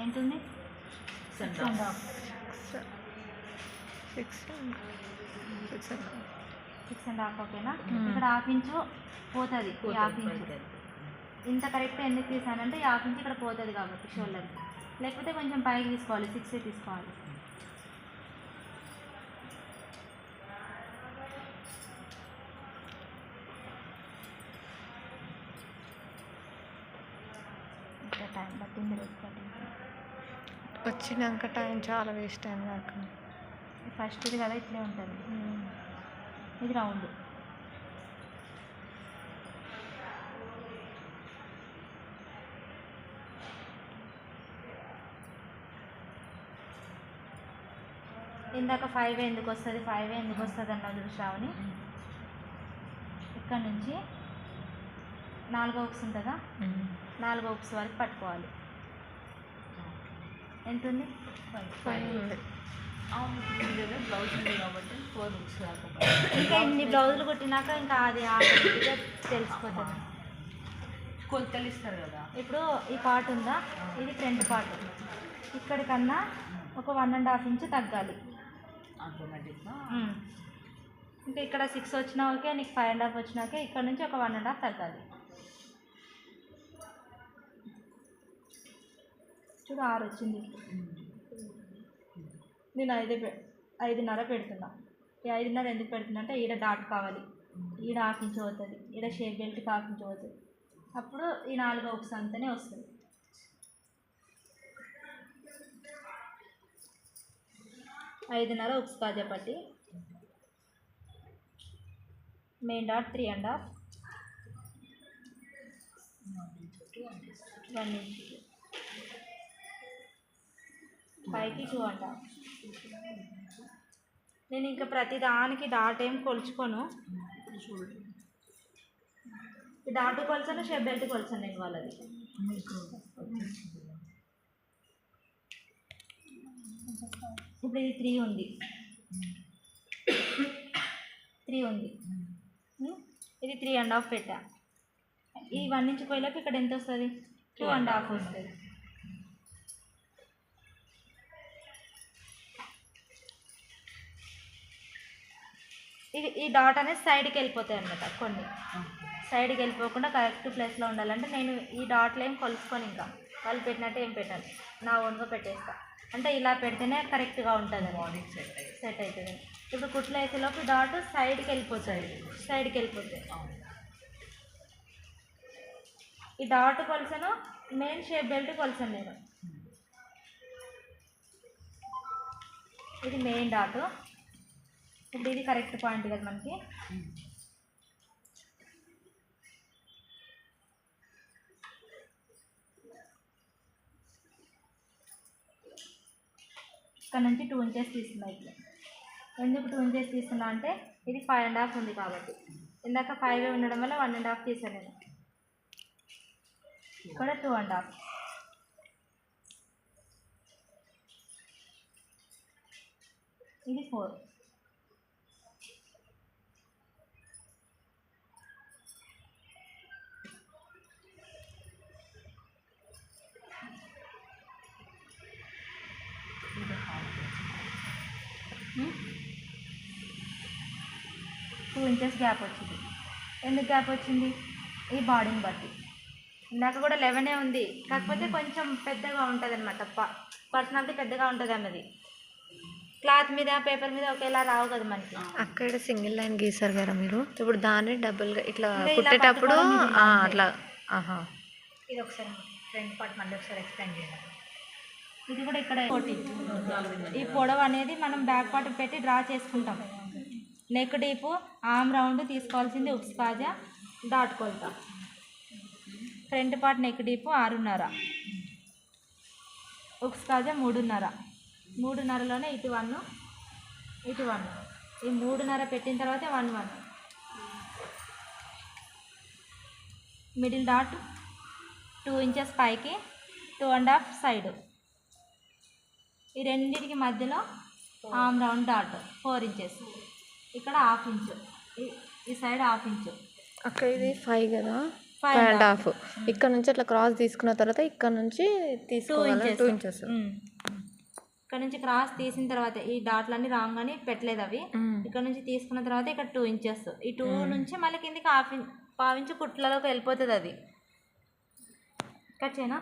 ఎంత ఉంది? 6.5. 6.5 ఓకేనా? ఇక్కడ హాఫ్ ఇంచు పోతుంది. ఈ హాఫ్ ఇంచు ఇంత కరెక్ట్ ఎందుకు తీసానంటే ఈ హాఫ్ ఇంచ్ ఇక్కడ పోతుంది కాబట్టి షోల్డర్కి, లేకపోతే కొంచెం పైకి తీసుకోవాలి, 6 తీసుకోవాలి. ఇంకా టైం పట్టింది రోజు పట్టింది. వచ్చినాక టైం చాలా వేస్ట్ అయింది నాకు. ఫస్ట్ ఇది కదా ఇట్లే ఉంటుంది. ఇది రౌండ్. ఇందాక 5 ఎందుకు వస్తుంది, 5 ఎందుకు వస్తుంది అన్న శ్రావణి. ఇక్కడ నుంచి 4 ఉక్స్ ఉంటుందా, 4 ఉక్స్ వరకు పట్టుకోవాలి. ఎంత ఉంది? 5 ఉంది. బ్లౌజ్ ఉంది కాబట్టి 4 బుక్స్ దాకా. ఇంకా ఇన్ని బ్లౌజులు కుట్టినాక ఇంకా అది ఆటోమేటిక్గా తెలిసిపోతుంది. కొలతలు ఇస్తారు కదా. ఇప్పుడు ఈ పార్ట్ ఉందా, ఇది ఫ్రంట్ పార్ట్. ఇక్కడికన్నా ఒక 1.5 ఇంచు తగ్గాలి ఆటోమేటిక్గా. ఇంకా ఇక్కడ 6 వచ్చినా ఓకే, నీకు 5.5 వచ్చినాక ఇక్కడ నుంచి ఒక 1.5 తగ్గాలి. చూడు 6 వచ్చింది. నేను 5.5 పెడుతున్నా. ఈ 5.5 ఎందుకు పెడుతున్నా అంటే ఈడ డాట్ కావాలి, ఈడ హాఫ్ ఇంచు అవుతుంది, ఈడ షేప్ బెల్ట్కి హాఫ్ ఇంచు అవుతుంది. అప్పుడు ఈ 4 ఉక్స్ అంతనే వస్తుంది. 5.5 ఉక్స్ కాజా పట్టి, మెయిన్ డాట్ 3.5, 1 ఇంచ్, పైకి 2.5. నేను ఇంకా ప్రతి దానికి డాట్ ఏం కొలుచుకోను. ఈ డాట్ కొలసాను, షేప్ బెల్ట్ కొలసాను నేను వాళ్ళది. ఇప్పుడు ఇది 3 ఉంది, 3 ఉంది. ఇది 3.5 పెట్టా. ఈ 1 ఇంచ్ పోయేలోపు ఇక్కడ ఎంత వస్తుంది? 2.5 వస్తుంది. ఇది ఈ డాట్ అనేది సైడ్కి వెళ్ళిపోతాయి అన్నమాట. కొన్ని సైడ్కి వెళ్ళిపోకుండా కరెక్ట్ ప్లేస్లో ఉండాలంటే నేను ఈ డాట్లు ఏం కొలుసుకొని ఇంకా వాళ్ళు పెట్టినట్టు ఏం పెట్టాను, నా ఓన్గా పెట్టేస్తా. అంటే ఇలా పెడితేనే కరెక్ట్గా ఉంటుంది, బాడీకి సెట్ అవుతుంది. ఇప్పుడు కుట్లు వేసేలోపు డాట్ సైడ్కి వెళ్ళిపోతుంది, సైడ్కి వెళ్ళిపోతాయి. ఈ డాట్ కొలసను, మెయిన్ షేప్ బెల్ట్ కొలసాను నేను. ఇది మెయిన్ డాట్. ఇప్పుడు ఇది కరెక్ట్ పాయింట్ కదా మనకి. ఇక్కడ నుంచి 2 ఇంచెస్ తీస్తున్నా. ఇట్లా ఎందుకు 2 ఇంచెస్ తీస్తున్నా అంటే ఇది 5.5 ఉంది కాబట్టి. ఇందాక 5 ఉండడం వల్ల 1.5 తీసాను నేను. ఇక్కడ 2.5. ఇది 4. టూ ఇంచెస్ గ్యాప్ వచ్చింది. ఎందుకు గ్యాప్ వచ్చింది? ఈ బాడీని బట్టి. ఇందాక కూడా 11 ఉంది, కాకపోతే కొంచెం పెద్దగా ఉంటుంది అనమాట. పర్సనాలిటీ పెద్దగా ఉంటుంది అన్నది. క్లాత్ మీద పేపర్ మీద ఒకేలా రావు కదా మనకి. అక్కడ సింగిల్ లైన్ గీసారు కదా మీరు, ఇప్పుడు దాన్ని డబుల్గా ఇట్లా కుట్టేటప్పుడు అట్లా. ఇది ఒకసారి ఫ్రంట్ పార్ట్ మళ్ళీ ఒకసారి ఎక్స్ప్లెయిన్ చేయాలి. ఇది కూడా ఇక్కడ ఈ పొడవు అనేది మనం బ్యాక్ పార్ట్ పెట్టి డ్రా చేసుకుంటాం. నెక్ డీపు, ఆమ్ రౌండ్ తీసుకోవాల్సింది ఉక్స్ కాజా, డాట్ కొలత. ఫ్రంట్ పార్ట్ నెక్ డీపు 6.5, ఉక్స్ కాజా 3.5. 3.5లోనే ఇటు 1 ఇటు 1. ఈ 3.5 పెట్టిన తర్వాత 1 మిడిల్ డాట్ 2 ఇంచెస్ పైకి, 2.5 సైడ్. ఈ రెండింటికి మధ్యలో ఆమ్ రౌండ్ డాట్ 4 ఇంచెస్. ఇక్కడ 1/2 ఇంచు, ఈ సైడ్ 1/2 ఇంచు. అక్కడ ఇది 5 కదా, 5.5. ఇక్కడ నుంచి అట్లా క్రాస్ తీసుకున్న తర్వాత ఇక్కడ నుంచి 2 తీసుకోవాలి ఇంచెస్ 2 ఇంచెస్. ఇక్కడ నుంచి క్రాస్ తీసిన తర్వాత ఈ డాట్లన్నీ రాంగ్ అని పెట్టలేదు అవి. ఇక్కడ నుంచి తీసుకున్న తర్వాత ఇక్కడ 2 ఇంచెస్, ఈ 2 నుంచి మళ్ళీ కిందికి పావు ఇంచు కుట్లలోకి వెళ్ళిపోతుంది. అది కట్ చేయనా?